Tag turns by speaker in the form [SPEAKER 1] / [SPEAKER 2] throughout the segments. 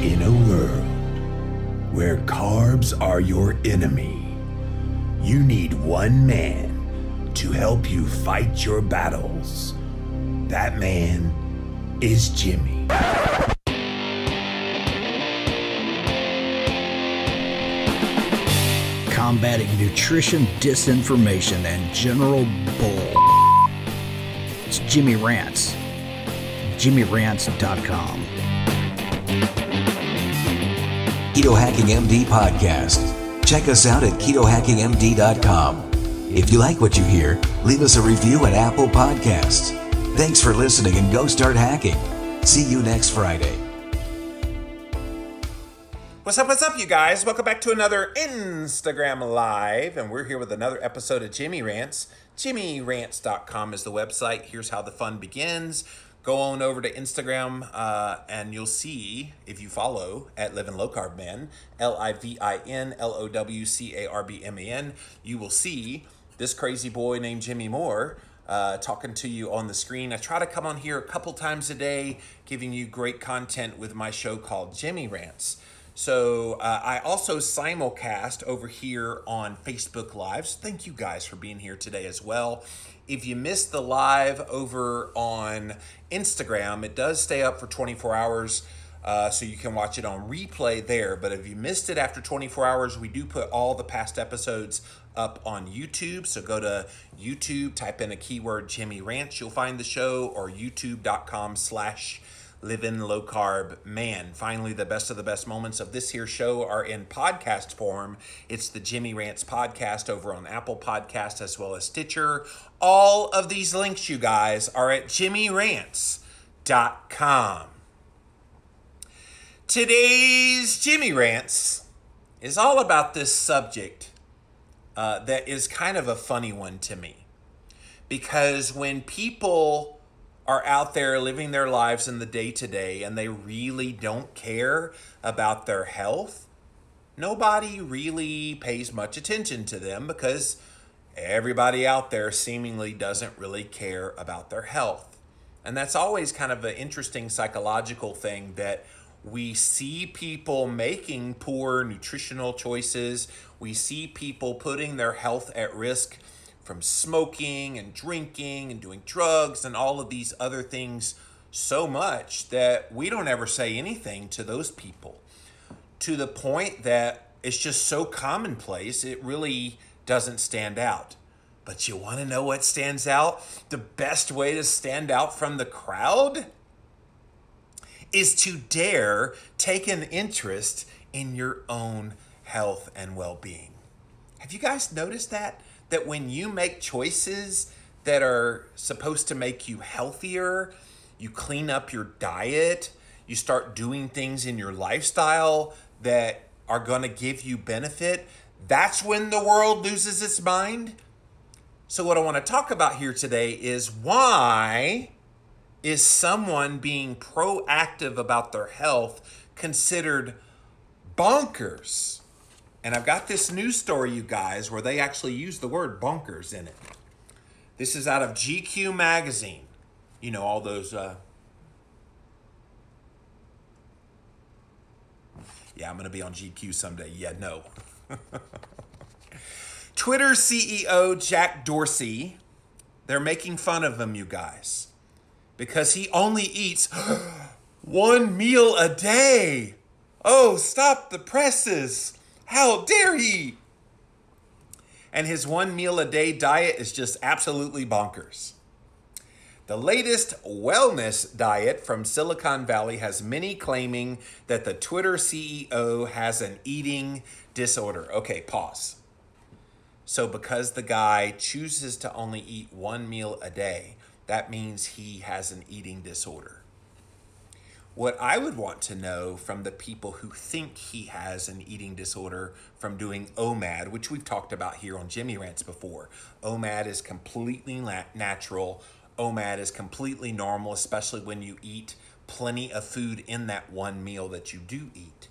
[SPEAKER 1] In a world where carbs are your enemy, you need one man to help you fight your battles. That man is Jimmy.
[SPEAKER 2] Combating nutrition disinformation and general bull. It's Jimmy Rants. JimmyRants.com.
[SPEAKER 3] Keto Hacking MD Podcast. Check us out at KetoHackingMD.com. If you like what you hear, leave us a review at Apple Podcasts. Thanks for listening and go start hacking. See you next Friday.
[SPEAKER 4] What's up, you guys? Welcome back to another Instagram Live, and we're here with another episode of Jimmy Rants. JimmyRants.com is the website. Here's how the fun begins. Go on over to Instagram, and you'll see, if you follow, at Living Low Carb Man, LIVINLOWCARBMAN, you will see this crazy boy named Jimmy Moore talking to you on the screen. I try to come on here a couple times a day, giving you great content with my show called Jimmy Rants. So I also simulcast over here on Facebook Lives. Thank you guys for being here today as well. If you missed the live over on Instagram, it does stay up for 24 hours, so you can watch it on replay there. But if you missed it after 24 hours, we do put all the past episodes up on YouTube. So go to YouTube, type in a keyword Jimmy Rants, you'll find the show, or youtube.com/Living Low Carb Man. Finally, the best of the best moments of this here show are in podcast form. It's the Jimmy Rants podcast over on Apple Podcast as well as Stitcher. All of these links, you guys, are at JimmyRants.com. Today's Jimmy Rants is all about this subject that is kind of a funny one to me. Because when people are out there living their lives in the day-to-day and they really don't care about their health, nobody really pays much attention to them because everybody out there seemingly doesn't really care about their health. And that's always kind of an interesting psychological thing, that we see people making poor nutritional choices. We see people putting their health at risk from smoking and drinking and doing drugs and all of these other things so much that we don't ever say anything to those people, to the point that it's just so commonplace it really doesn't stand out. But you want to know what stands out? The best way to stand out from the crowd is to dare take an interest in your own health and well-being. Have you guys noticed that? That when you make choices that are supposed to make you healthier, you clean up your diet, you start doing things in your lifestyle that are going to give you benefit, that's when the world loses its mind. So what I want to talk about here today is, why is someone being proactive about their health considered bonkers? And I've got this news story, you guys, where they actually use the word bonkers in it. This is out of GQ magazine. You know, all those... Yeah, I'm going to be on GQ someday. Yeah, no. Twitter CEO Jack Dorsey, they're making fun of him, you guys, because he only eats one meal a day. Oh, stop the presses. How dare he? And his one meal a day diet is just absolutely bonkers. The latest wellness diet from Silicon Valley has many claiming that the Twitter CEO has an eating disorder. Okay, pause. So because the guy chooses to only eat one meal a day, that means he has an eating disorder. What I would want to know from the people who think he has an eating disorder from doing OMAD, which we've talked about here on Jimmy Rants before. OMAD is completely natural. OMAD is completely normal, especially when you eat plenty of food in that one meal that you do eat.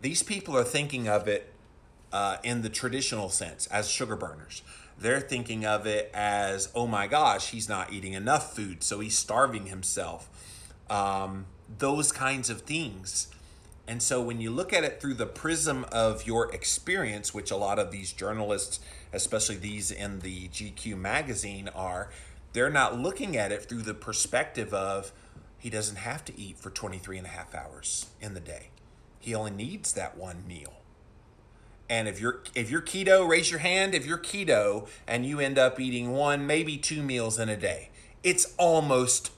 [SPEAKER 4] These people are thinking of it in the traditional sense as sugar burners. They're thinking of it as, oh my gosh, he's not eating enough food, so he's starving himself. those kinds of things. And so when you look at it through the prism of your experience, which a lot of these journalists, especially these in the GQ magazine are, they're not looking at it through the perspective of he doesn't have to eat for 23 and a half hours in the day. He only needs that one meal. And if you're keto, raise your hand if you're keto and you end up eating one, maybe 2 meals in a day. It's almost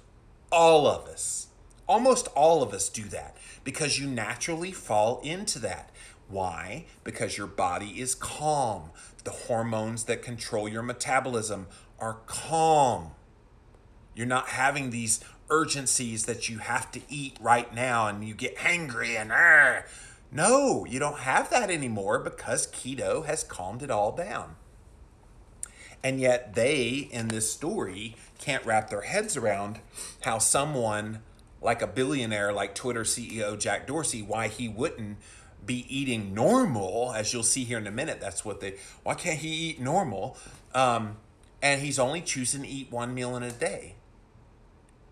[SPEAKER 4] all of us. Almost all of us do that because you naturally fall into that. Why? Because your body is calm. The hormones that control your metabolism are calm. You're not having these urgencies that you have to eat right now and you get hangry and no, you don't have that anymore because keto has calmed it all down. And yet they, in this story, can't wrap their heads around how someone like a billionaire like Twitter CEO Jack Dorsey, why he wouldn't be eating normal, as you'll see here in a minute. Why can't he eat normal? And he's only choosing to eat 1 meal in a day.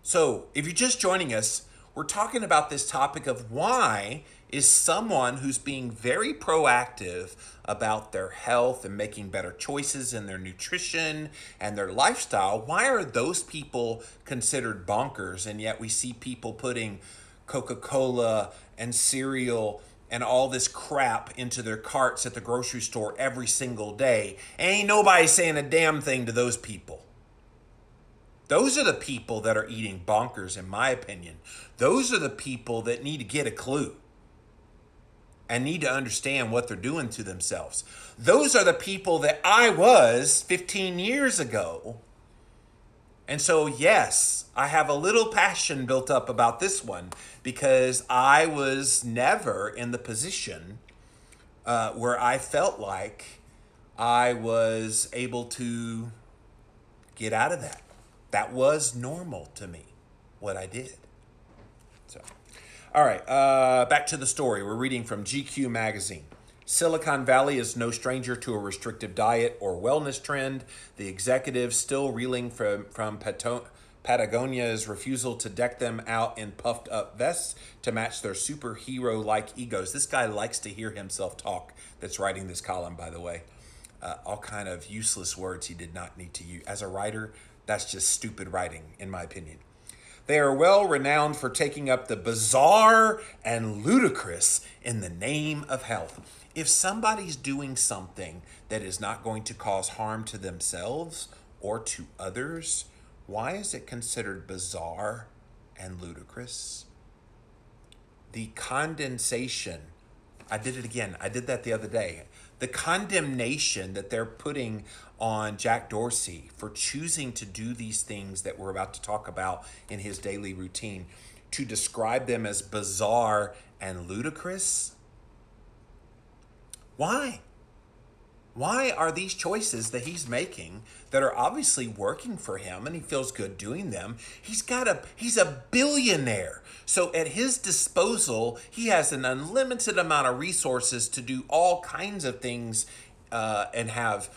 [SPEAKER 4] So if you're just joining us, we're talking about this topic of why is someone who's being very proactive about their health and making better choices in their nutrition and their lifestyle, why are those people considered bonkers? And yet we see people putting Coca-Cola and cereal and all this crap into their carts at the grocery store every single day. Ain't nobody saying a damn thing to those people. Those are the people that are eating bonkers, in my opinion. Those are the people that need to get a clue and need to understand what they're doing to themselves. Those are the people that I was 15 years ago. And so, yes, I have a little passion built up about this one because I was never in the position where I felt like I was able to get out of that. That was normal to me, what I did. So, all right, back to the story. We're reading from GQ magazine. Silicon Valley is no stranger to a restrictive diet or wellness trend. The executives still reeling from Patagonia's refusal to deck them out in puffed up vests to match their superhero-like egos. This guy likes to hear himself talk that's writing this column, by the way. All kind of useless words he did not need to use. As a writer, that's just stupid writing, in my opinion. They are well renowned for taking up the bizarre and ludicrous in the name of health. If somebody's doing something that is not going to cause harm to themselves or to others, why is it considered bizarre and ludicrous? The condensation, I did it again. I did that the other day. The condemnation that they're putting on Jack Dorsey for choosing to do these things that we're about to talk about in his daily routine, to describe them as bizarre and ludicrous. Why? Why are these choices that he's making that are obviously working for him and he feels good doing them? He's a billionaire. So at his disposal, he has an unlimited amount of resources to do all kinds of things and have,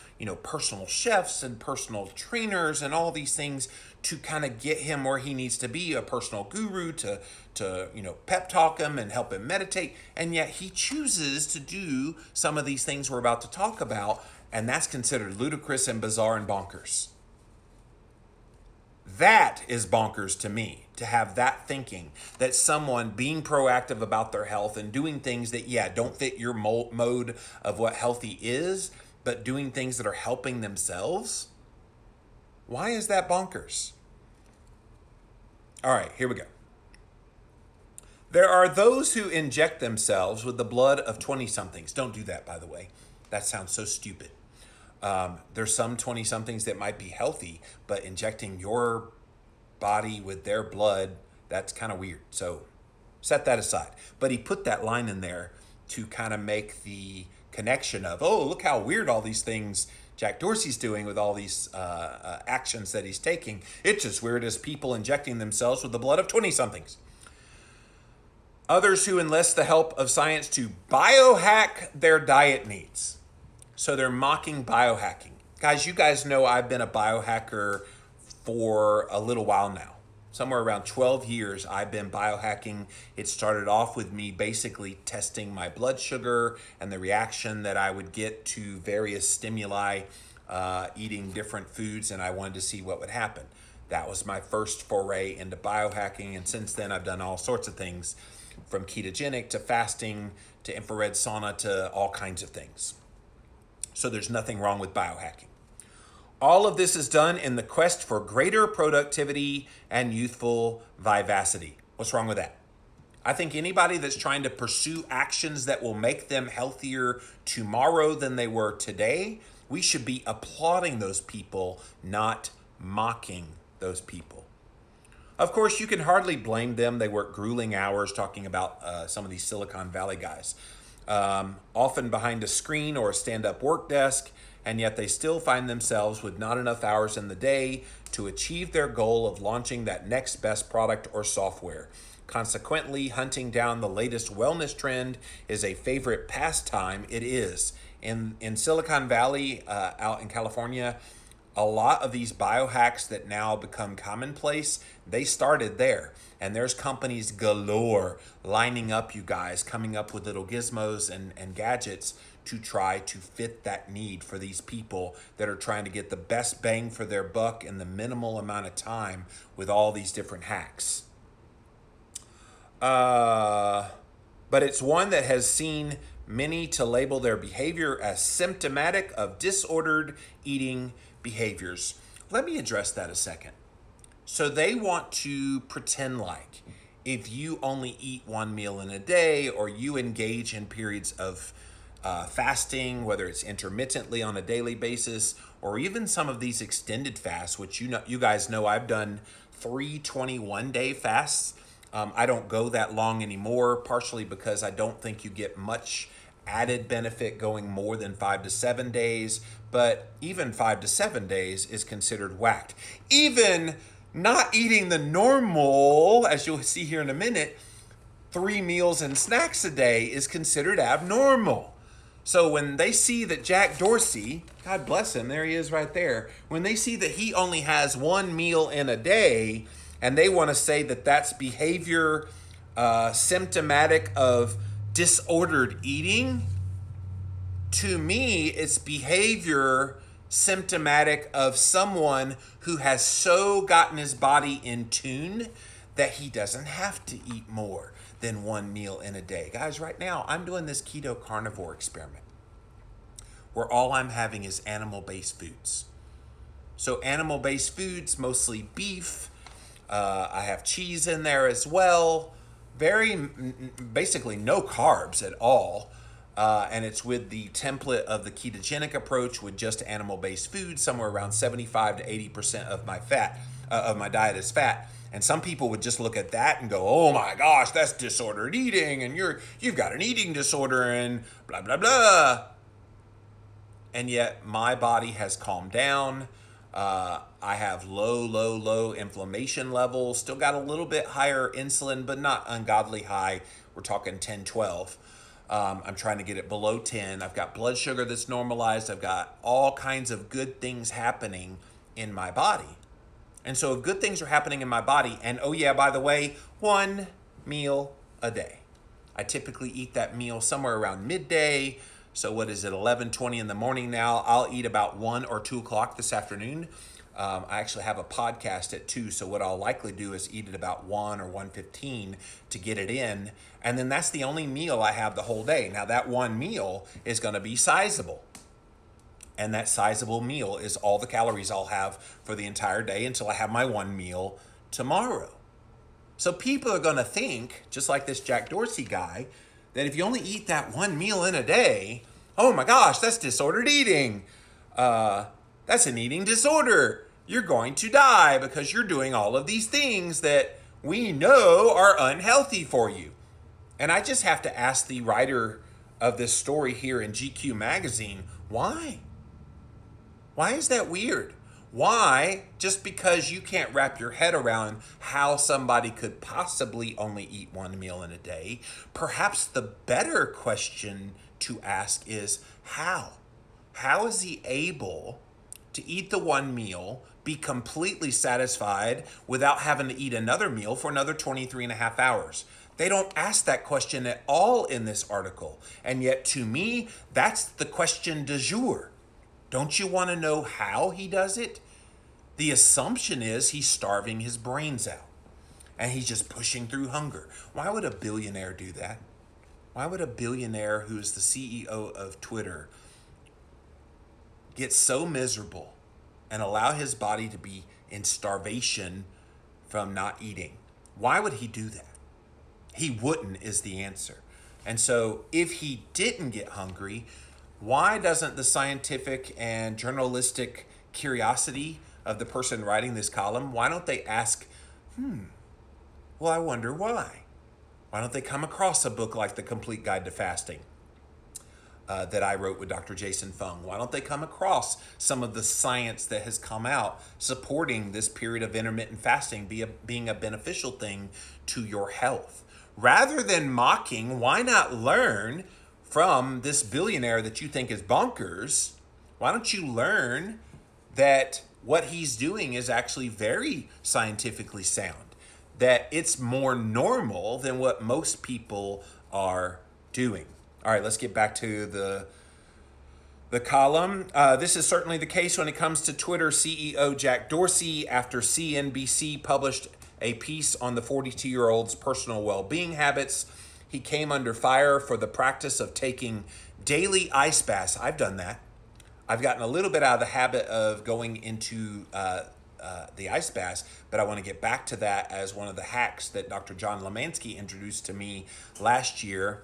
[SPEAKER 4] personal chefs and personal trainers and all these things to kind of get him where he needs to be, a personal guru to pep talk him and help him meditate. And yet he chooses to do some of these things we're about to talk about, and that's considered ludicrous and bizarre and bonkers. That is bonkers to me, to have that thinking, that someone being proactive about their health and doing things that, don't fit your mode of what healthy is, but doing things that are helping themselves. Why is that bonkers? All right, here we go. There are those who inject themselves with the blood of 20-somethings. Don't do that, by the way. That sounds so stupid. There's some 20-somethings that might be healthy, but injecting your body with their blood, that's kind of weird. So set that aside. But he put that line in there to kind of make the connection of, oh, look how weird all these things Jack Dorsey's doing with all these actions that he's taking. It's as weird as people injecting themselves with the blood of 20-somethings. Others who enlist the help of science to biohack their diet needs. So they're mocking biohacking. Guys, you guys know I've been a biohacker for a little while now. somewhere around 12 years, I've been biohacking. It started off with me basically testing my blood sugar and the reaction that I would get to various stimuli, eating different foods, and I wanted to see what would happen. That was my first foray into biohacking, and since then I've done all sorts of things, from ketogenic to fasting to infrared sauna to all kinds of things. So there's nothing wrong with biohacking. All of this is done in the quest for greater productivity and youthful vivacity. What's wrong with that? I think anybody that's trying to pursue actions that will make them healthier tomorrow than they were today, we should be applauding those people, not mocking those people. Of course, you can hardly blame them. They work grueling hours, talking about some of these Silicon Valley guys, often behind a screen or a stand-up work desk, and yet they still find themselves with not enough hours in the day to achieve their goal of launching that next best product or software. Consequently, hunting down the latest wellness trend is a favorite pastime. It is. In Silicon Valley, out in California, a lot of these biohacks that now become commonplace, they started there. And there's companies galore lining up, you guys, coming up with little gizmos and gadgets to try to fit that need for these people that are trying to get the best bang for their buck in the minimal amount of time with all these different hacks. But it's one that has seen many to label their behavior as symptomatic of disordered eating behaviors. Let me address that a second. So they want to pretend like if you only eat one meal in a day, or you engage in periods of fasting, whether it's intermittently on a daily basis, or even some of these extended fasts, which you guys know I've done 3 21-day fasts. I don't go that long anymore, partially because I don't think you get much added benefit going more than 5 to 7 days, but even 5 to 7 days is considered whacked. Even not eating the normal, as you'll see here in a minute, 3 meals and snacks a day is considered abnormal. So when they see that Jack Dorsey, God bless him, there he is right there, when they see that he only has 1 meal in a day, and they want to say that that's behavior symptomatic of disordered eating, to me, it's behavior symptomatic of someone who has so gotten his body in tune that he doesn't have to eat more than 1 meal in a day. Guys, right now, I'm doing this keto carnivore experiment where all I'm having is animal-based foods. So animal-based foods, mostly beef. I have cheese in there as well. Basically no carbs at all. And it's with the template of the ketogenic approach with just animal-based food. Somewhere around 75 to 80% of my fat, of my diet is fat. And some people would just look at that and go, "Oh my gosh, that's disordered eating, and you've got an eating disorder and blah blah blah." And yet my body has calmed down. I have low inflammation levels. Still got a little bit higher insulin, but not ungodly high. We're talking 10, 12. I'm trying to get it below 10. I've got blood sugar that's normalized. I've got all kinds of good things happening in my body. And so if good things are happening in my body, and oh yeah, by the way, 1 meal a day. I typically eat that meal somewhere around midday. So what is it, 11:20 in the morning now? I'll eat about 1 or 2 o'clock this afternoon. I actually have a podcast at 2, so what I'll likely do is eat at about 1 or 1:15 to get it in. And then that's the only meal I have the whole day. Now that 1 meal is gonna be sizable. And that sizable meal is all the calories I'll have for the entire day until I have my 1 meal tomorrow. So people are gonna think, just like this Jack Dorsey guy, that if you only eat that 1 meal in a day, oh my gosh, that's disordered eating. That's an eating disorder. You're going to die because you're doing all of these things that we know are unhealthy for you. And I just have to ask the writer of this story here in GQ magazine, why? Why is that weird? Why, just because you can't wrap your head around how somebody could possibly only eat 1 meal in a day, perhaps the better question to ask is how? How is he able to eat the one meal, be completely satisfied without having to eat another meal for another 23 and a half hours? They don't ask that question at all in this article. And yet, to me, that's the question du jour. Don't you want to know how he does it? The assumption is he's starving his brains out and he's just pushing through hunger. Why would a billionaire do that? Why would a billionaire who's the CEO of Twitter get so miserable and allow his body to be in starvation from not eating? Why would he do that? He wouldn't is the answer. And so if he didn't get hungry, why doesn't the scientific and journalistic curiosity of the person writing this column, why don't they ask, well, I wonder why? Why don't they come across a book like The Complete Guide to Fasting that I wrote with Dr. Jason Fung? Why don't they come across some of the science that has come out supporting this period of intermittent fasting being a beneficial thing to your health? Rather than mocking, why not learn from this billionaire that you think is bonkers? Why don't you learn that what he's doing is actually very scientifically sound, that it's more normal than what most people are doing? All right, let's get back to the column. This is certainly the case when it comes to Twitter CEO Jack Dorsey after CNBC published a piece on the 42-year-old's personal well-being habits. He came under fire for the practice of taking daily ice baths. I've done that. I've gotten a little bit out of the habit of going into the ice baths, but I want to get back to that as one of the hacks that Dr. John Lemansky introduced to me last year.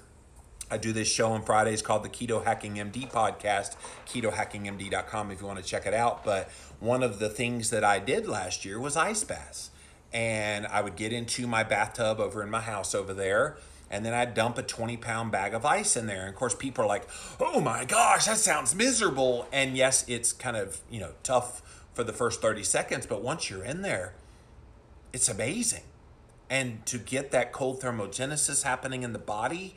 [SPEAKER 4] I do this show on Fridays called the Keto Hacking MD podcast, ketohackingmd.com if you want to check it out. But one of the things that I did last year was ice baths. And I would get into my bathtub over in my house over there, and then I'd dump a 20-pound bag of ice in there. And of course, people are like, oh my gosh, that sounds miserable. And yes, it's kind of, tough for the first 30 seconds, but once you're in there, it's amazing. And to get that cold thermogenesis happening in the body,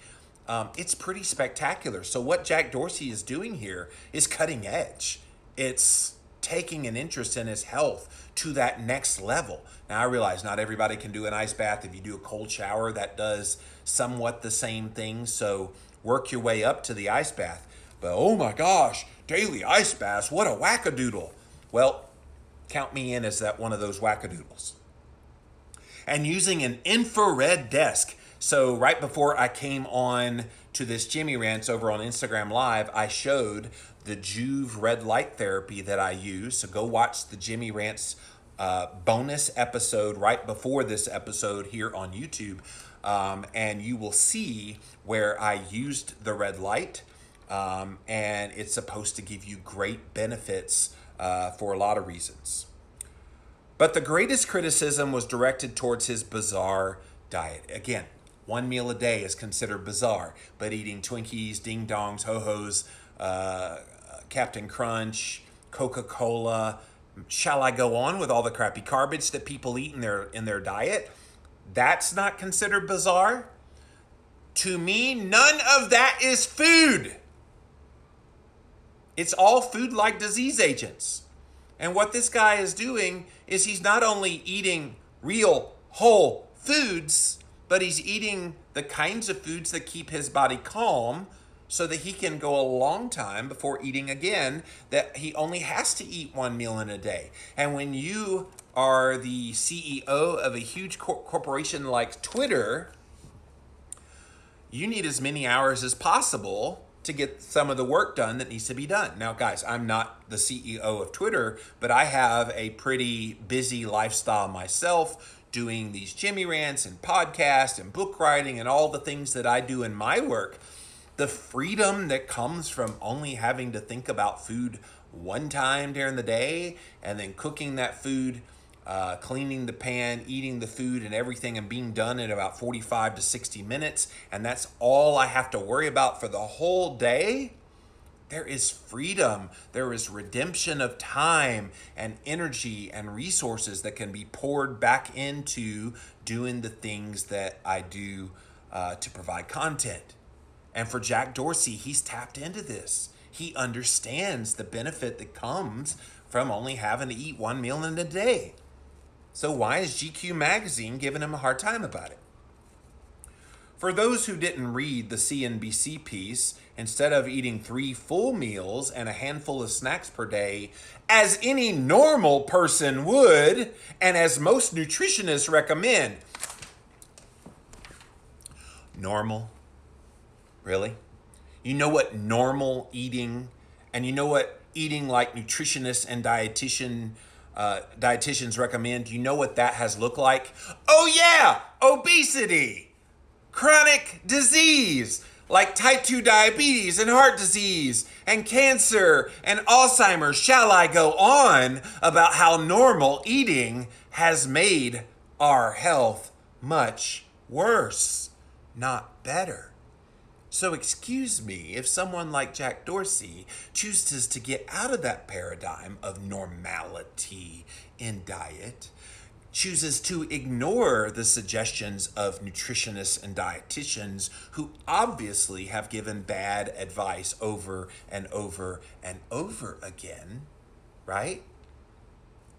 [SPEAKER 4] it's pretty spectacular. So what Jack Dorsey is doing here is cutting edge. It's taking an interest in his health to that next level. Now, I realize not everybody can do an ice bath. If you do a cold shower, that does somewhat the same thing. So work your way up to the ice bath. But oh my gosh, daily ice baths, what a wackadoodle. Well, count me in as that one of those wackadoodles. And using an infrared desk. So right before I came on to this Jimmy Rants over on Instagram Live, I showed the Juve red light therapy that I use. So go watch the Jimmy Rants bonus episode right before this episode here on YouTube. And you will see where I used the red light. And it's supposed to give you great benefits for a lot of reasons. But the greatest criticism was directed towards his bizarre diet. Again, one meal a day is considered bizarre, but eating Twinkies, Ding Dongs, Ho-Hos, Captain Crunch, Coca-Cola, shall I go on with all the crappy garbage that people eat in their diet? That's not considered bizarre. To me, none of that is food. It's all food-like disease agents. And what this guy is doing is he's not only eating real, whole foods, but he's eating the kinds of foods that keep his body calm so that he can go a long time before eating again, that he only has to eat one meal in a day. And when you are the CEO of a huge corporation like Twitter, you need as many hours as possible to get some of the work done that needs to be done. Now, guys, I'm not the CEO of Twitter, but I have a pretty busy lifestyle myself, doing these Jimmy Rants and podcasts and book writing and all the things that I do in my work. The freedom that comes from only having to think about food one time during the day and then cooking that food, cleaning the pan, eating the food and everything and being done in about 45 to 60 minutes. And that's all I have to worry about for the whole day. There is freedom. There is redemption of time and energy and resources that can be poured back into doing the things that I do to provide content. And for Jack Dorsey, he's tapped into this. He understands the benefit that comes from only having to eat one meal in a day. So why is GQ magazine giving him a hard time about it? For those who didn't read the CNBC piece, instead of eating 3 full meals and a handful of snacks per day, as any normal person would, and as most nutritionists recommend. Normal? Really? You know what normal eating, and you know what eating like nutritionists and dietitians recommend, you know what that has looked like? Oh yeah, obesity, chronic disease, like type 2 diabetes and heart disease and cancer and Alzheimer's. Shall I go on about how normal eating has made our health much worse, not better? So excuse me if someone like Jack Dorsey chooses to get out of that paradigm of normality in diet, chooses to ignore the suggestions of nutritionists and dietitians who obviously have given bad advice over and over and over again, right?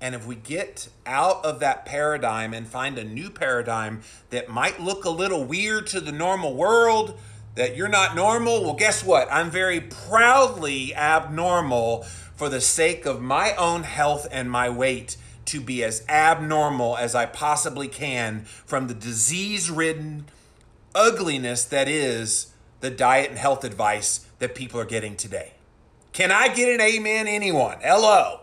[SPEAKER 4] And if we get out of that paradigm and find a new paradigm that might look a little weird to the normal world, that you're not normal, well, guess what? I'm very proudly abnormal for the sake of my own health and my weight, to be as abnormal as I possibly can from the disease-ridden ugliness that is the diet and health advice that people are getting today. Can I get an amen, anyone? Hello.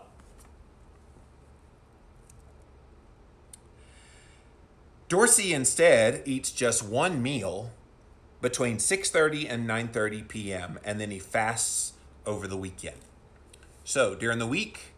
[SPEAKER 4] Dorsey instead eats just one meal between 6:30 and 9:30 p.m. and then he fasts over the weekend. So during the week,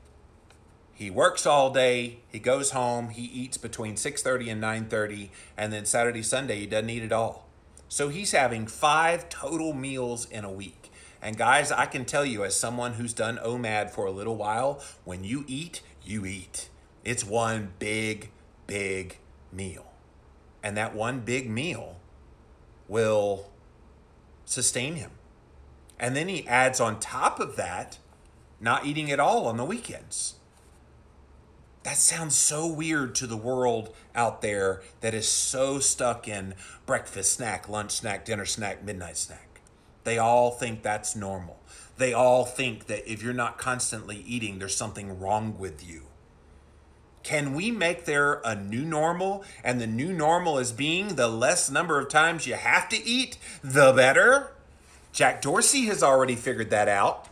[SPEAKER 4] he works all day, he goes home, he eats between 6:30 and 9:30, and then Saturday, Sunday, he doesn't eat at all. So he's having 5 total meals in a week. And guys, I can tell you as someone who's done OMAD for a little while, when you eat, you eat. It's one big, big meal. And that one big meal will sustain him. And then he adds on top of that, not eating at all on the weekends. That sounds so weird to the world out there that is so stuck in breakfast snack, lunch snack, dinner snack, midnight snack. They all think that's normal. They all think that if you're not constantly eating, there's something wrong with you. Can we make there a new normal? And the new normal is being the less number of times you have to eat, the better? Jack Dorsey has already figured that out.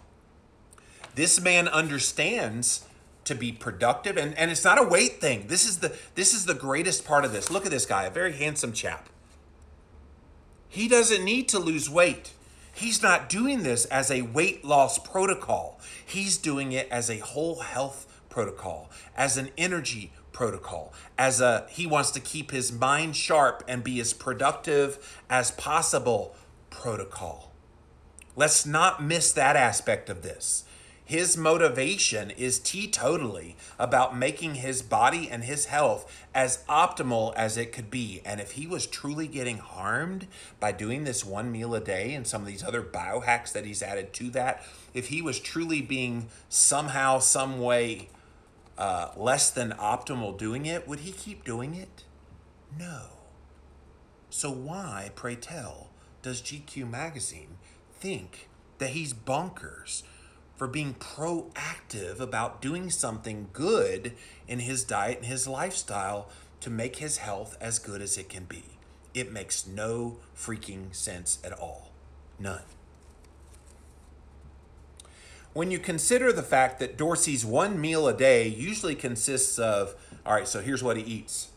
[SPEAKER 4] This man understands to be productive, and it's not a weight thing. This is the greatest part of this. Look at this guy, a very handsome chap. He doesn't need to lose weight. He's not doing this as a weight loss protocol. He's doing it as a whole health protocol, as an energy protocol, he wants to keep his mind sharp and be as productive as possible protocol. Let's not miss that aspect of this. His motivation is teetotally about making his body and his health as optimal as it could be. And if he was truly getting harmed by doing this one meal a day and some of these other biohacks that he's added to that, if he was truly being somehow, some way less than optimal doing it, would he keep doing it? No. So why, pray tell, does GQ magazine think that he's bonkers for being proactive about doing something good in his diet and his lifestyle to make his health as good as it can be? It makes no freaking sense at all. None. When you consider the fact that Dorsey's one meal a day usually consists of, all right, so here's what he eats: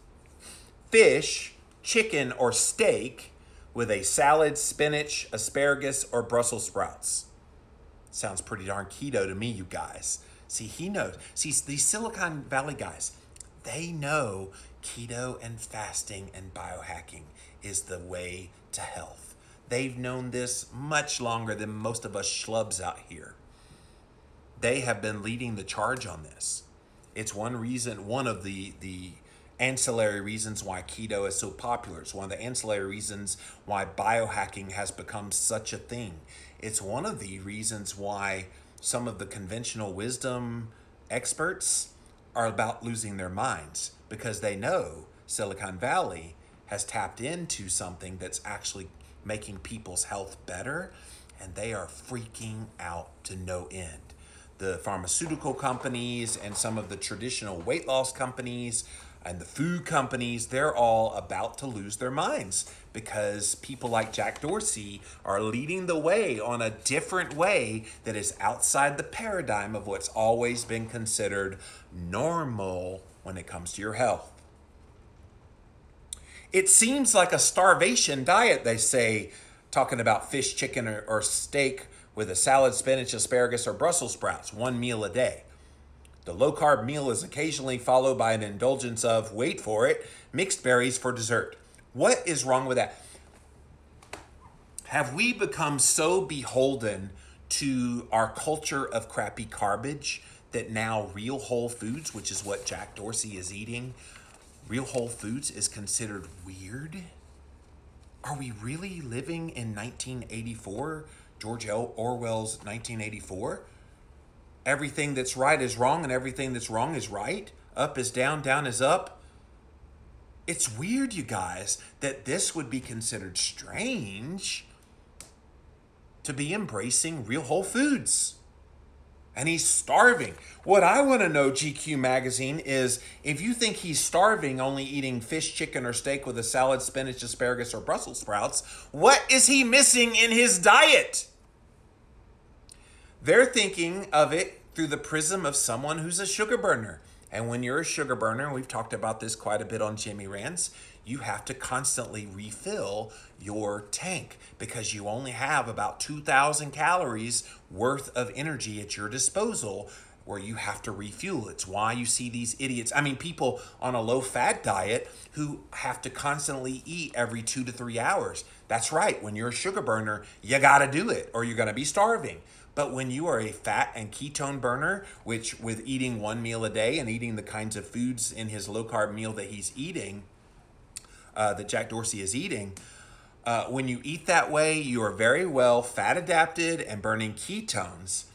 [SPEAKER 4] fish, chicken, or steak with a salad, spinach, asparagus, or Brussels sprouts. Sounds pretty darn keto to me, you guys. See, he knows. See, these Silicon Valley guys, they know keto and fasting and biohacking is the way to health. They've known this much longer than most of us schlubs out here. They have been leading the charge on this. It's one of the ancillary reasons why keto is so popular. It's one of the ancillary reasons why biohacking has become such a thing. It's one of the reasons why some of the conventional wisdom experts are about losing their minds because they know Silicon Valley has tapped into something that's actually making people's health better, and they are freaking out to no end. The pharmaceutical companies and some of the traditional weight loss companies and the food companies, they're all about to lose their minds because people like Jack Dorsey are leading the way on a different way that is outside the paradigm of what's always been considered normal when it comes to your health. It seems like a starvation diet, they say, talking about fish, chicken, or steak with a salad, spinach, asparagus, or Brussels sprouts, one meal a day. The low-carb meal is occasionally followed by an indulgence of, wait for it, mixed berries for dessert. What is wrong with that? Have we become so beholden to our culture of crappy garbage that now real whole foods, which is what Jack Dorsey is eating, real whole foods is considered weird? Are we really living in 1984, George Orwell's 1984? Everything that's right is wrong and everything that's wrong is right. Up is down, down is up. It's weird, you guys, that this would be considered strange to be embracing real whole foods. And he's starving. What I want to know, GQ magazine, is if you think he's starving only eating fish, chicken, or steak with a salad, spinach, asparagus, or Brussels sprouts, what is he missing in his diet? They're thinking of it through the prism of someone who's a sugar burner. And when you're a sugar burner, we've talked about this quite a bit on Jimmy Rants, you have to constantly refill your tank because you only have about 2,000 calories worth of energy at your disposal where you have to refuel. It's why you see these idiots. I mean, people on a low-fat diet who have to constantly eat every 2 to 3 hours. That's right. When you're a sugar burner, you got to do it or you're going to be starving. But when you are a fat and ketone burner, which with eating one meal a day and eating the kinds of foods in his low-carb meal that he's eating, that Jack Dorsey is eating, when you eat that way, you are very well fat adapted and burning ketones,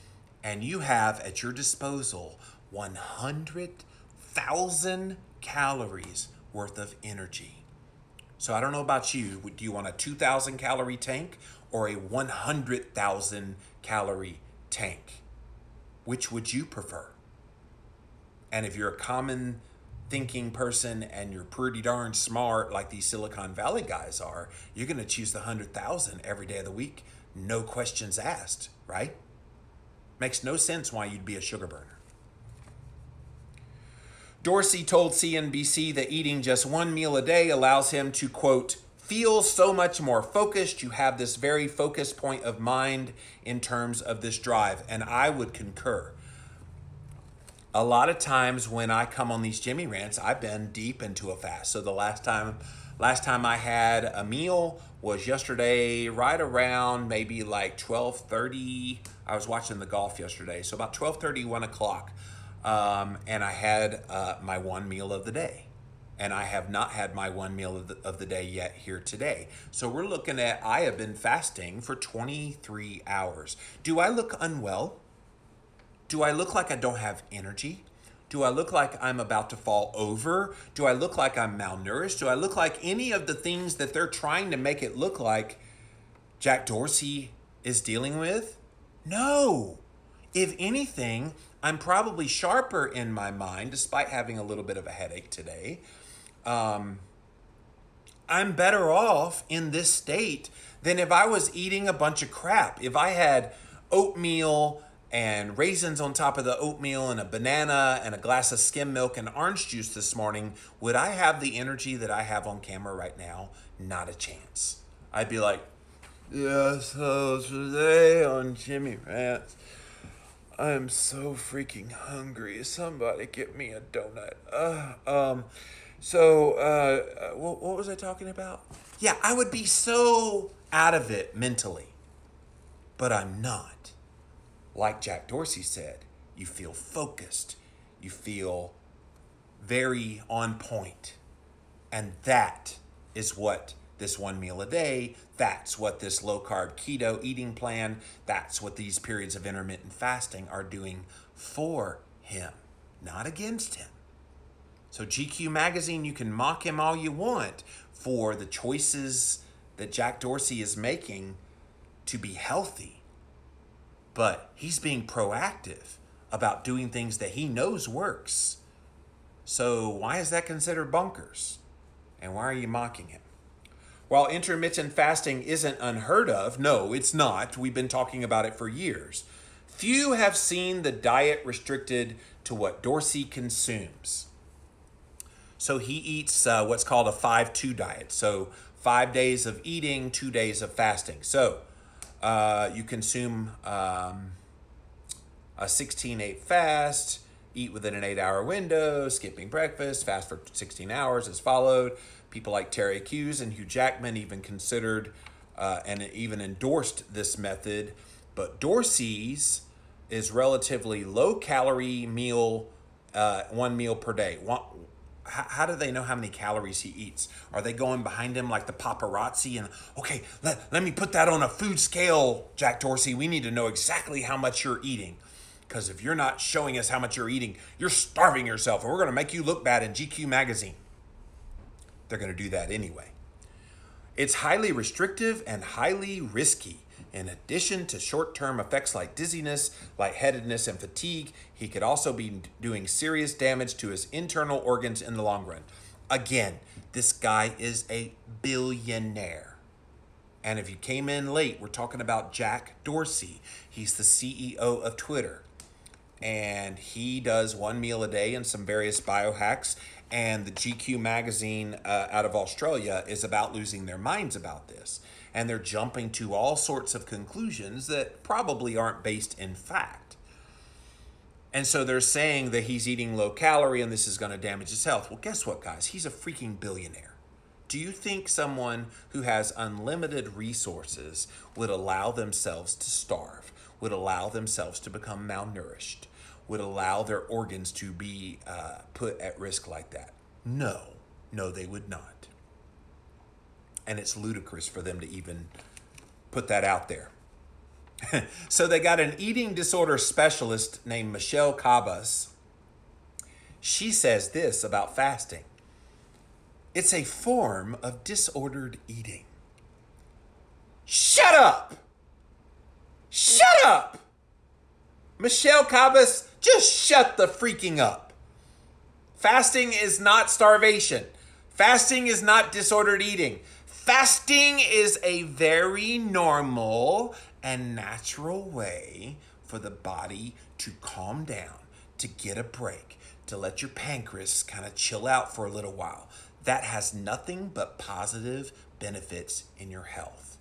[SPEAKER 4] and you have at your disposal 100,000 calories worth of energy. So I don't know about you. Do you want a 2,000 calorie tank or a 100,000 calorie tank? Which would you prefer? And if you're a common thinking person and you're pretty darn smart like these Silicon Valley guys are, you're going to choose the 100,000 every day of the week. No questions asked, right? Makes no sense why you'd be a sugar burner. Dorsey told CNBC that eating just one meal a day allows him to, quote, feel so much more focused. You have this very focused point of mind in terms of this drive. And I would concur. A lot of times when I come on these Jimmy Rants, I've been deep into a fast. So the last time I had a meal was yesterday, right around maybe like 12:30. I was watching the golf yesterday. So about 12:30, 1 o'clock. And I had my one meal of the day. And I have not had my one meal of the day yet here today. So we're looking at, I have been fasting for 23 hours. Do I look unwell? Do I look like I don't have energy? Do I look like I'm about to fall over? Do I look like I'm malnourished? Do I look like any of the things that they're trying to make it look like Jack Dorsey is dealing with? No. If anything, I'm probably sharper in my mind, despite having a little bit of a headache today. I'm better off in this state than if I was eating a bunch of crap. If I had oatmeal and raisins on top of the oatmeal and a banana and a glass of skim milk and orange juice this morning, would I have the energy that I have on camera right now? Not a chance. I'd be like, yeah, so today on Jimmy Rants, I am so freaking hungry. Somebody get me a donut. What was I talking about? Yeah, I would be so out of it mentally, but I'm not. Like Jack Dorsey said, you feel focused. You feel very on point. And that is what this one meal a day, that's what this low-carb keto eating plan, that's what these periods of intermittent fasting are doing for him. not against him. So GQ magazine, you can mock him all you want for the choices that Jack Dorsey is making to be healthy. But he's being proactive about doing things that he knows works. So why is that considered bonkers? And why are you mocking him? While intermittent fasting isn't unheard of, no, it's not. We've been talking about it for years. Few have seen the diet restricted to what Dorsey consumes. So he eats what's called a 5-2 diet. So 5 days of eating, 2 days of fasting. So you consume a 16-8 fast, eat within an 8-hour window, skipping breakfast, fast for 16 hours as followed. People like Terry Hughes and Hugh Jackman even considered and even endorsed this method. But Dorsey's is relatively low-calorie meal, 1 meal per day. How do they know how many calories he eats? Are they going behind him like the paparazzi and, okay, let me put that on a food scale, Jack Dorsey. We need to know exactly how much you're eating. Because if you're not showing us how much you're eating, you're starving yourself, and we're going to make you look bad in GQ magazine. They're going to do that anyway. It's highly restrictive and highly risky. In addition to short-term effects like dizziness, lightheadedness, and fatigue, he could also be doing serious damage to his internal organs in the long run. Again, this guy is a billionaire. And if you came in late, we're talking about Jack Dorsey. He's the CEO of Twitter. And he does 1 meal a day and some various biohacks. And the GQ magazine out of Australia is about losing their minds about this. And they're jumping to all sorts of conclusions that probably aren't based in fact. And so they're saying that he's eating low calorie and this is going to damage his health. Well, guess what, guys? He's a freaking billionaire. Do you think someone who has unlimited resources would allow themselves to starve, would allow themselves to become malnourished, would allow their organs to be put at risk like that? No, they would not. And it's ludicrous for them to even put that out there. So they got an eating disorder specialist named Michelle Cabas. She says this about fasting. It's a form of disordered eating. Shut up! Shut up! Michelle Cabas, just shut the freaking up. Fasting is not starvation. Fasting is not disordered eating. Fasting is a very normal and natural way for the body to calm down, to get a break, to let your pancreas kind of chill out for a little while. That has nothing but positive benefits in your health.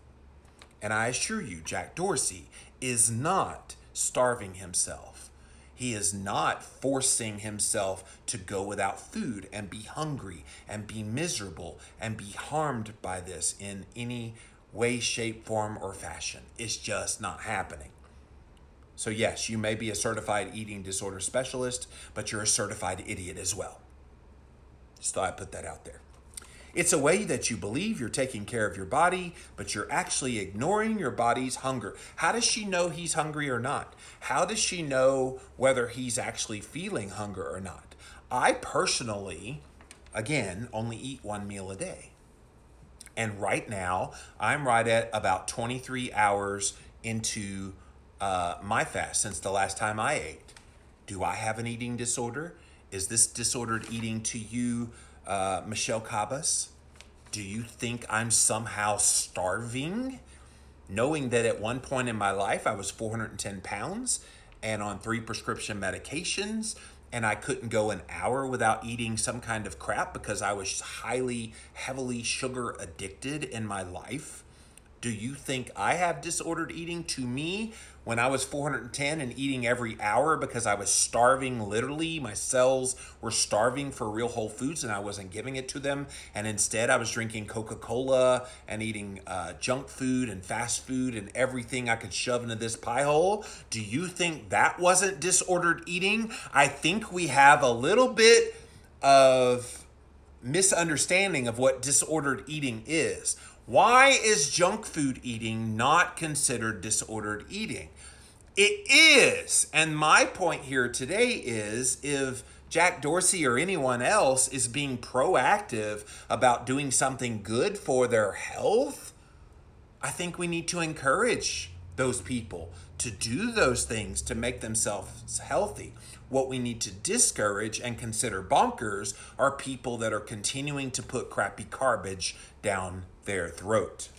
[SPEAKER 4] And I assure you, Jack Dorsey is not starving himself. He is not forcing himself to go without food and be hungry and be miserable and be harmed by this in any way, shape, form, or fashion. It's just not happening. So yes, you may be a certified eating disorder specialist, but you're a certified idiot as well. Just thought I'd put that out there. It's a way that you believe you're taking care of your body, but you're actually ignoring your body's hunger. How does she know he's hungry or not? How does she know whether he's actually feeling hunger or not? I personally, again, only eat 1 meal a day. And right now, I'm right at about 23 hours into my fast since the last time I ate. Do I have an eating disorder? Is this disordered eating to you, Michelle Cabas? Do you think I'm somehow starving? Knowing that at one point in my life, I was 410 pounds and on 3 prescription medications, and I couldn't go an hour without eating some kind of crap because I was heavily sugar addicted in my life. Do you think I have disordered eating? To me, when I was 410 and eating every hour because I was starving, literally, my cells were starving for real whole foods and I wasn't giving it to them. And instead I was drinking Coca-Cola and eating junk food and fast food and everything I could shove into this pie hole. Do you think that wasn't disordered eating? I think we have a little bit of misunderstanding of what disordered eating is. Why is junk food eating not considered disordered eating? It is. And my point here today is if Jack Dorsey or anyone else is being proactive about doing something good for their health, I think we need to encourage those people to do those things to make themselves healthy. What we need to discourage and consider bonkers are people that are continuing to put crappy garbage down their throat.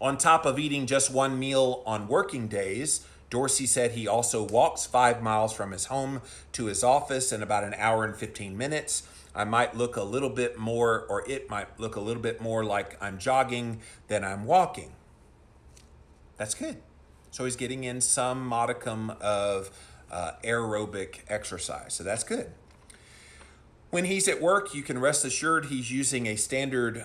[SPEAKER 4] On top of eating just one meal on working days, Dorsey said he also walks 5 miles from his home to his office in about an hour and 15 minutes. I might look a little bit more, or it might look a little bit more like I'm jogging than I'm walking. That's good. So he's getting in some modicum of aerobic exercise. So that's good. When he's at work, you can rest assured he's using a standard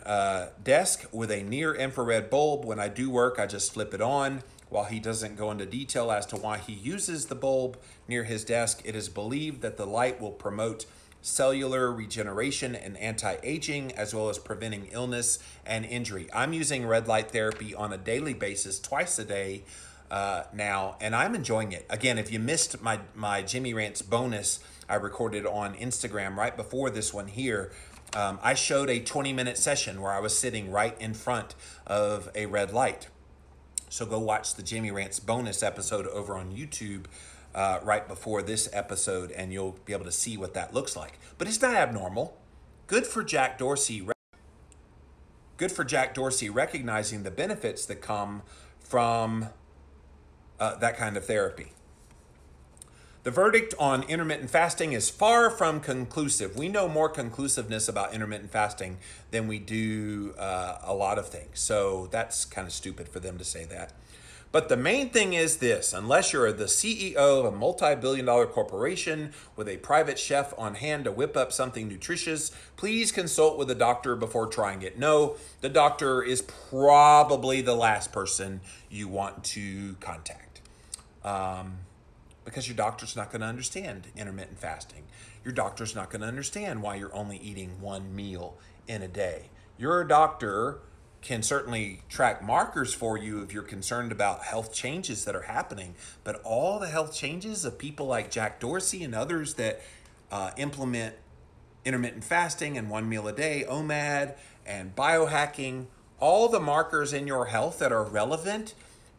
[SPEAKER 4] desk with a near infrared bulb. When I do work, I just flip it on. While he doesn't go into detail as to why he uses the bulb near his desk, it is believed that the light will promote cellular regeneration and anti-aging, as well as preventing illness and injury. I'm using red light therapy on a daily basis, twice a day now, and I'm enjoying it. Again, if you missed my Jimmy Rants bonus I recorded on Instagram right before this one here, I showed a 20-minute session where I was sitting right in front of a red light. So go watch the Jimmy Rants bonus episode over on YouTube right before this episode, and you'll be able to see what that looks like. But it's not abnormal. Good for Jack Dorsey. Good for Jack Dorsey recognizing the benefits that come from that kind of therapy. The verdict on intermittent fasting is far from conclusive. We know more conclusiveness about intermittent fasting than we do a lot of things. So that's kind of stupid for them to say that. But the main thing is this: unless you're the CEO of a multi-billion-dollar corporation with a private chef on hand to whip up something nutritious, please consult with a doctor before trying it. No, the doctor is probably the last person you want to contact. Because your doctor's not going to understand intermittent fasting. Your doctor's not going to understand why you're only eating one meal in a day. Your doctor can certainly track markers for you if you're concerned about health changes that are happening, but all the health changes of people like Jack Dorsey and others that implement intermittent fasting and one meal a day, OMAD, and biohacking, all the markers in your health that are relevant: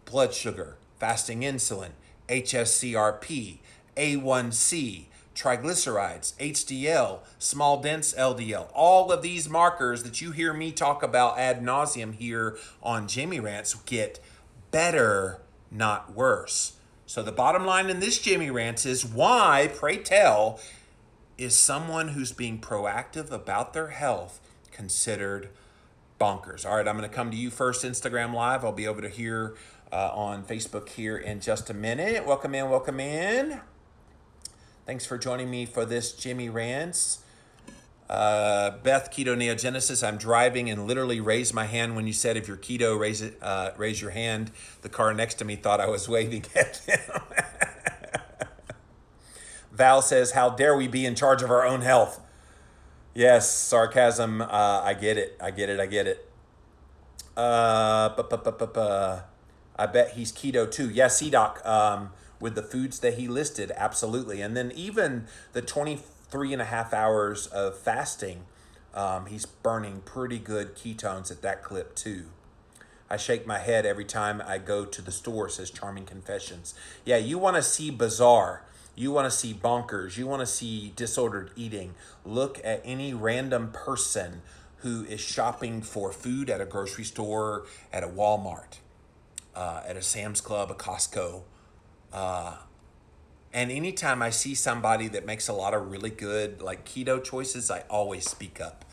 [SPEAKER 4] blood sugar, fasting insulin, HSCRP, A1C, triglycerides, HDL, small dense LDL, all of these markers that you hear me talk about ad nauseum here on Jimmy Rants get better, not worse. So the bottom line in this Jimmy Rants is, why, pray tell, is someone who's being proactive about their health considered bonkers? All right, I'm going to come to you first, Instagram Live. I'll be over to here on Facebook here in just a minute. Welcome in, welcome in. Thanks for joining me for this Jimmy Rants. Beth, Keto Neogenesis, I'm driving and literally raised my hand when you said if you're keto, raise your hand. The car next to me thought I was waving at them. Val says, how dare we be in charge of our own health? Yes, sarcasm. I get it. I get it. I bet he's keto too. Yes, CDoc, with the foods that he listed, absolutely. And then even the 23 and a half hours of fasting, he's burning pretty good ketones at that clip too. I shake my head every time I go to the store, says Charming Confessions. Yeah, you want to see bizarre. You want to see bonkers. You want to see disordered eating. Look at any random person who is shopping for food at a grocery store, at a Walmart, at a Sam's Club, a Costco. And anytime I see somebody that makes a lot of really good like keto choices, I always speak up.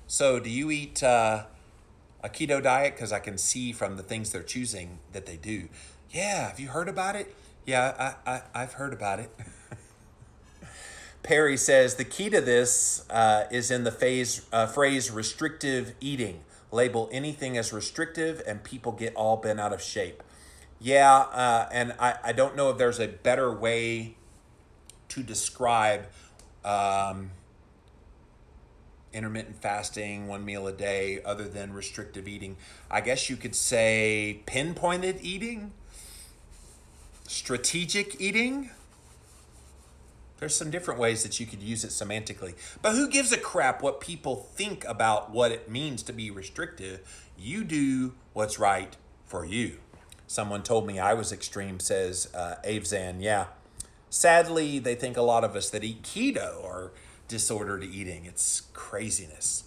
[SPEAKER 4] So do you eat a keto diet? Because I can see from the things they're choosing that they do. Yeah, have you heard about it? Yeah, I've heard about it. Perry says, the key to this is in the phrase restrictive eating. Label anything as restrictive and people get all bent out of shape. Yeah, and I don't know if there's a better way to describe intermittent fasting, one meal a day, other than restrictive eating. I guess you could say pinpointed eating, strategic eating. There's some different ways that you could use it semantically. But who gives a crap what people think about what it means to be restrictive? You do what's right for you. Someone told me I was extreme, says Avzan. Yeah. Sadly, they think a lot of us that eat keto are disordered eating. It's craziness.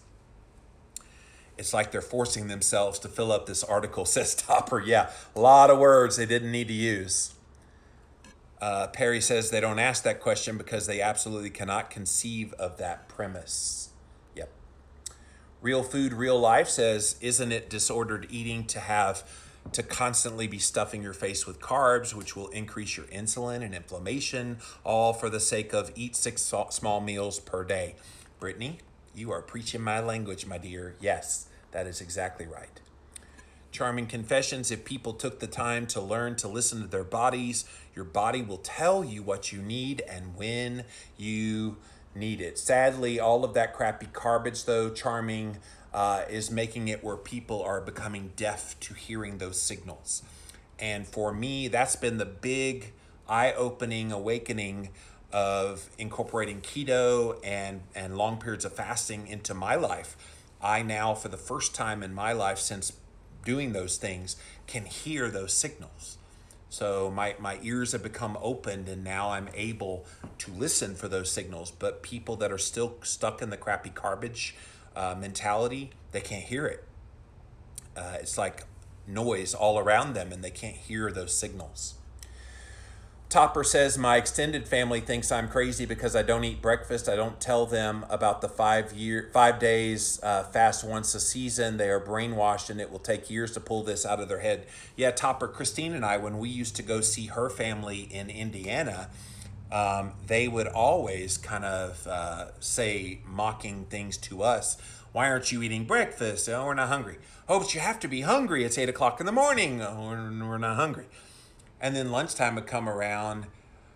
[SPEAKER 4] It's like they're forcing themselves to fill up this article, says Topper. Yeah, a lot of words they didn't need to use. Perry says they don't ask that question because they absolutely cannot conceive of that premise. Yep. Real Food, Real Life says, isn't it disordered eating to constantly be stuffing your face with carbs, which will increase your insulin and inflammation, all for the sake of eat 6 small meals per day? Brittany, you are preaching my language, my dear. Yes, that is exactly right. Charming Confessions, if people took the time to learn to listen to their bodies, your body will tell you what you need and when you need it. Sadly, all of that crappy garbage, though, Charming, is making it where people are becoming deaf to hearing those signals. And for me, that's been the big eye-opening awakening of incorporating keto and long periods of fasting into my life. I now, for the first time in my life since doing those things, can hear those signals. So my ears have become opened, and now I'm able to listen for those signals. But people that are still stuck in the crappy garbage mentality, they can't hear it. It's like noise all around them, and they can't hear those signals. Topper says, my extended family thinks I'm crazy because I don't eat breakfast. I don't tell them about the 5 days fast once a season. They are brainwashed, and it will take years to pull this out of their head. Yeah, Topper, Christine and I, when we used to go see her family in Indiana, they would always kind of say mocking things to us. Why aren't you eating breakfast? Oh, we're not hungry. Oh, but you have to be hungry. It's 8 o'clock in the morning. Oh, we're not hungry. And then lunchtime would come around.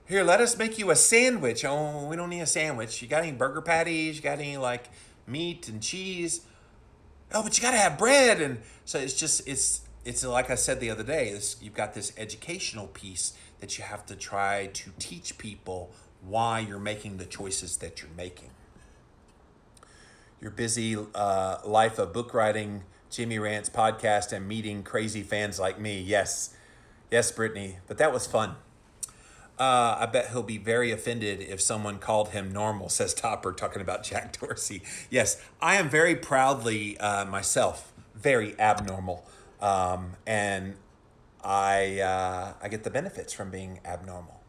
[SPEAKER 4] Here, let us make you a sandwich. Oh, we don't need a sandwich. You got any burger patties? You got any like meat and cheese? Oh, but you got to have bread. And so it's like I said the other day, you've got this educational piece that you have to try to teach people why you're making the choices that you're making. Your busy life of book writing, Jimmy Rants podcast, and meeting crazy fans like me. Yes, Brittany, but that was fun. I bet he'll be very offended if someone called him normal, says Topper, talking about Jack Dorsey. Yes, I am very proudly myself, very abnormal. And I get the benefits from being abnormal.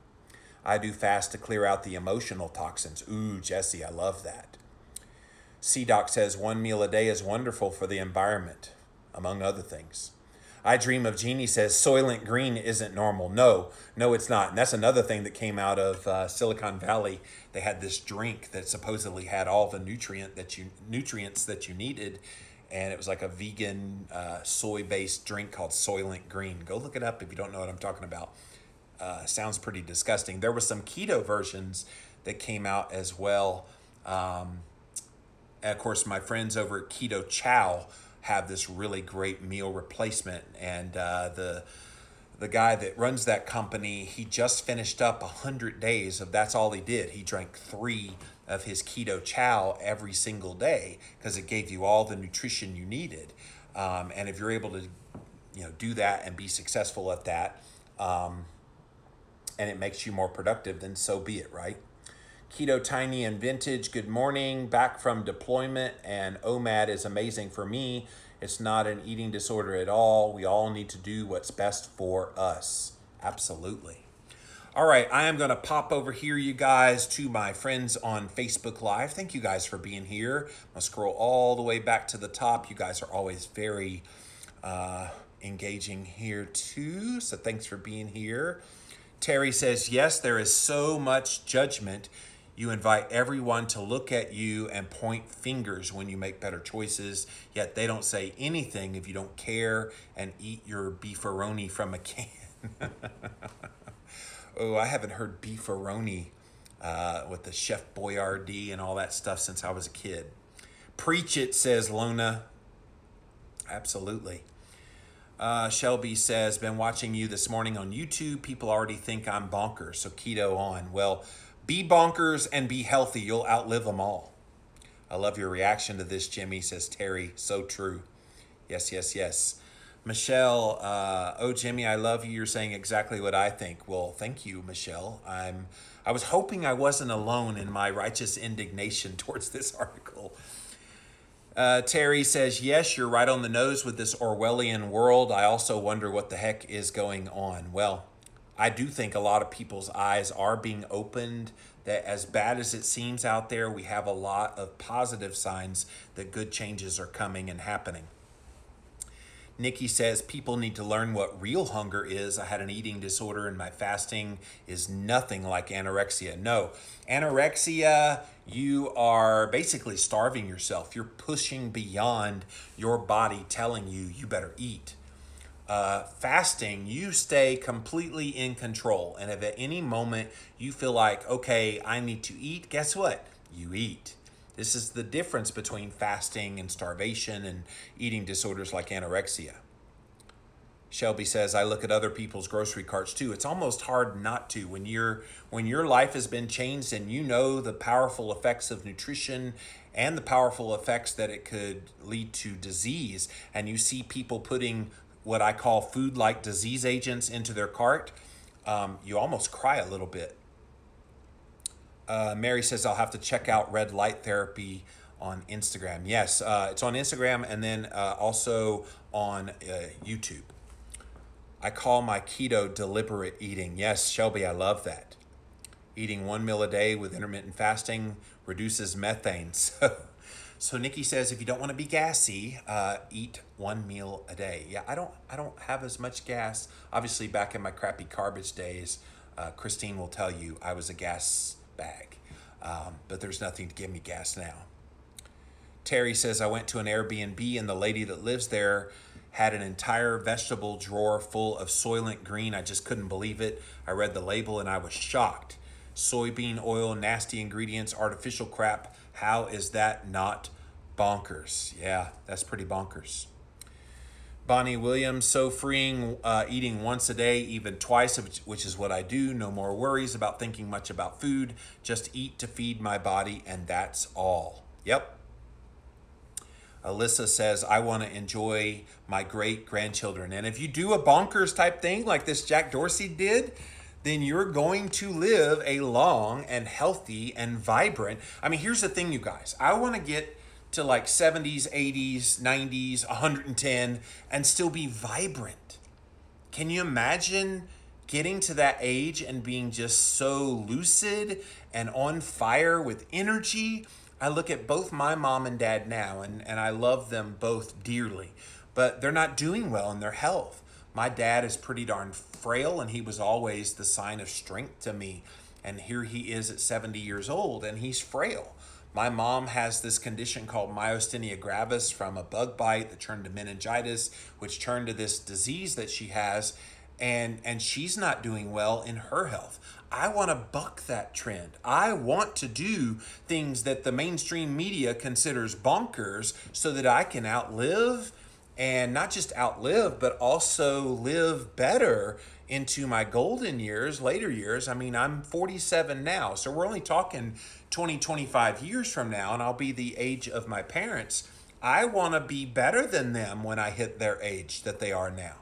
[SPEAKER 4] I do fast to clear out the emotional toxins. Ooh, Jesse, I love that. C-Doc says 1 meal a day is wonderful for the environment, among other things. I Dream of Jeannie says Soylent Green isn't normal. No, it's not. And that's another thing that came out of Silicon Valley. They had this drink that supposedly had all the nutrients that you needed. And it was like a vegan soy-based drink called Soylent Green. Go look it up if you don't know what I'm talking about. Sounds pretty disgusting. There were some keto versions that came out as well. And of course, my friends over at Keto Chow have this really great meal replacement, and the guy that runs that company, he just finished up 100 days of that's all he did. He drank 3 of his Keto Chow every single day because it gave you all the nutrition you needed. And if you're able to, do that and be successful at that, and it makes you more productive, then so be it, right? Keto Tiny and Vintage, good morning. Back from deployment, and OMAD is amazing for me. It's not an eating disorder at all. We all need to do what's best for us. Absolutely. All right, I am going to pop over here, you guys, to my friends on Facebook Live. Thank you guys for being here. I'm going to scroll all the way back to the top. You guys are always very engaging here too, so thanks for being here. Terry says, yes, there is so much judgment. You invite everyone to look at you and point fingers when you make better choices, yet they don't say anything if you don't care and eat your beefaroni from a can. Oh, I haven't heard beefaroni with the Chef Boyardee and all that stuff since I was a kid. Preach it, says Lona. Absolutely. Shelby says, been watching you this morning on YouTube. People already think I'm bonkers, so keto on. Well, Be bonkers and be healthy. You'll outlive them all. I love your reaction to this, Jimmy, says Terry. So true. Yes, yes, yes. Michelle, oh, Jimmy, I love you. You're saying exactly what I think. Well, thank you, Michelle. I was hoping I wasn't alone in my righteous indignation towards this article. Terry says, yes, you're right on the nose with this Orwellian world. I also wonder what the heck is going on. Well, I do think a lot of people's eyes are being opened, that as bad as it seems out there, we have a lot of positive signs that good changes are coming and happening. Nikki says, people need to learn what real hunger is. I had an eating disorder and my fasting is nothing like anorexia. No, anorexia, you are basically starving yourself. You're pushing beyond your body telling you you better eat. Fasting, you stay completely in control. And if at any moment you feel like, okay, I need to eat, guess what? You eat. This is the difference between fasting and starvation and eating disorders like anorexia. Shelby says, I look at other people's grocery carts too. It's almost hard not to when your life has been changed and you know the powerful effects of nutrition and the powerful effects that it could lead to disease, and you see people putting what I call food-like disease agents into their cart, you almost cry a little bit. Mary says, I'll have to check out red light therapy on Instagram. Yes, it's on Instagram and then also on YouTube. I call my keto deliberate eating. Yes, Shelby, I love that. Eating one meal a day with intermittent fasting reduces methane. So Nikki says, if you don't want to be gassy, eat one meal a day. Yeah, I don't have as much gas. Obviously, back in my crappy garbage days, Christine will tell you I was a gas bag, but there's nothing to give me gas now. Terry says, I went to an Airbnb and the lady that lives there had an entire vegetable drawer full of Soylent Green. I just couldn't believe it. I read the label and I was shocked. Soybean oil, nasty ingredients, artificial crap. How is that not bonkers? Yeah, that's pretty bonkers. Bonnie Williams, so freeing, eating once a day, even twice, which is what I do. No more worries about thinking much about food. Just eat to feed my body, and that's all. Yep. Alyssa says, I want to enjoy my great-grandchildren. And if you do a bonkers type thing like this Jack Dorsey did, then you're going to live a long and healthy and vibrant. I mean, here's the thing, you guys. I want to get to like 70s, 80s, 90s, 110 and still be vibrant. Can you imagine getting to that age and being just so lucid and on fire with energy? I look at both my mom and dad now, and I love them both dearly, but they're not doing well in their health. My dad is pretty darn frail, and he was always the sign of strength to me. And here he is at 70 years old, and he's frail. My mom has this condition called myasthenia gravis from a bug bite that turned to meningitis, which turned to this disease that she has, and she's not doing well in her health. I want to buck that trend. I want to do things that the mainstream media considers bonkers so that I can outlive, and not just outlive, but also live better into my golden years, later years. I mean, I'm 47 now, so we're only talking 20, 25 years from now, and I'll be the age of my parents. I want to be better than them when I hit their age that they are now.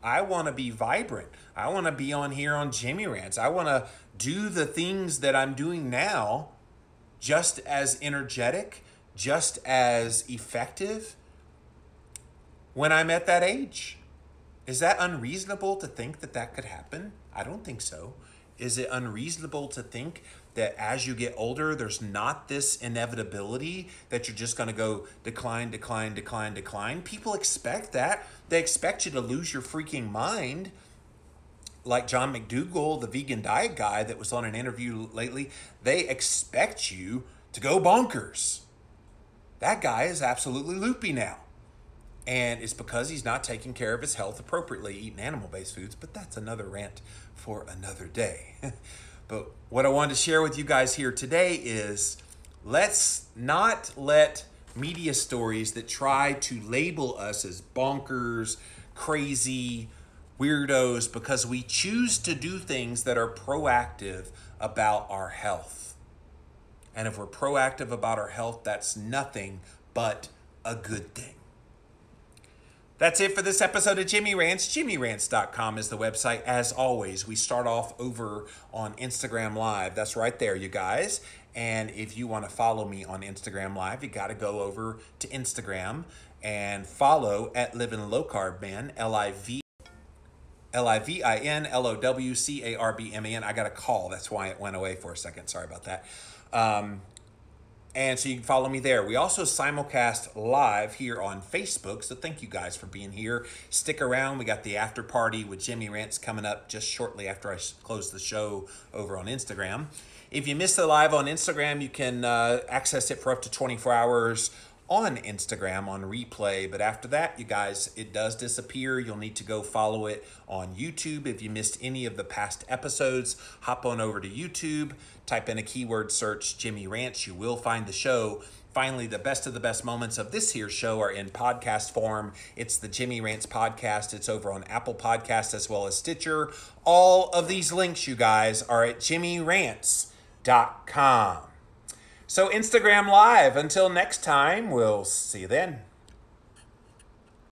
[SPEAKER 4] I want to be vibrant. I want to be on here on Jimmy Rants. I want to do the things that I'm doing now just as energetic, just as effective when I'm at that age. Is that unreasonable to think that that could happen? I don't think so. Is it unreasonable to think that as you get older, there's not this inevitability that you're just going to go decline, decline, decline, decline? People expect that. They expect you to lose your freaking mind. Like John McDougall, the vegan diet guy that was on an interview lately, they expect you to go bonkers. That guy is absolutely loopy now. And it's because he's not taking care of his health appropriately, eating animal-based foods, but that's another rant for another day. But what I wanted to share with you guys here today is let's not let media stories that try to label us as bonkers, crazy, weirdos because we choose to do things that are proactive about our health. And if we're proactive about our health, that's nothing but a good thing. That's it for this episode of Jimmy Rants. JimmyRants.com is the website. As always, we start off over on Instagram Live. That's right there, you guys. And if you want to follow me on Instagram Live, you got to go over to Instagram and follow at Living Low Carb Man, LIVINLOWCARBMAN. I got a call. That's why it went away for a second. Sorry about that. And so you can follow me there. We also simulcast live here on Facebook. So thank you guys for being here. Stick around. We got the after party with Jimmy Rants coming up just shortly after I close the show over on Instagram. If you missed the live on Instagram, you can access it for up to 24 hours on Instagram on replay. But after that, you guys, it does disappear. You'll need to go follow it on YouTube. If you missed any of the past episodes, hop on over to YouTube, type in a keyword search, Jimmy Rants. You will find the show. Finally, the best of the best moments of this here show are in podcast form. It's the Jimmy Rants podcast. It's over on Apple Podcasts as well as Stitcher. All of these links, you guys, are at JimmyRants.com. So Instagram Live, until next time, we'll see you then.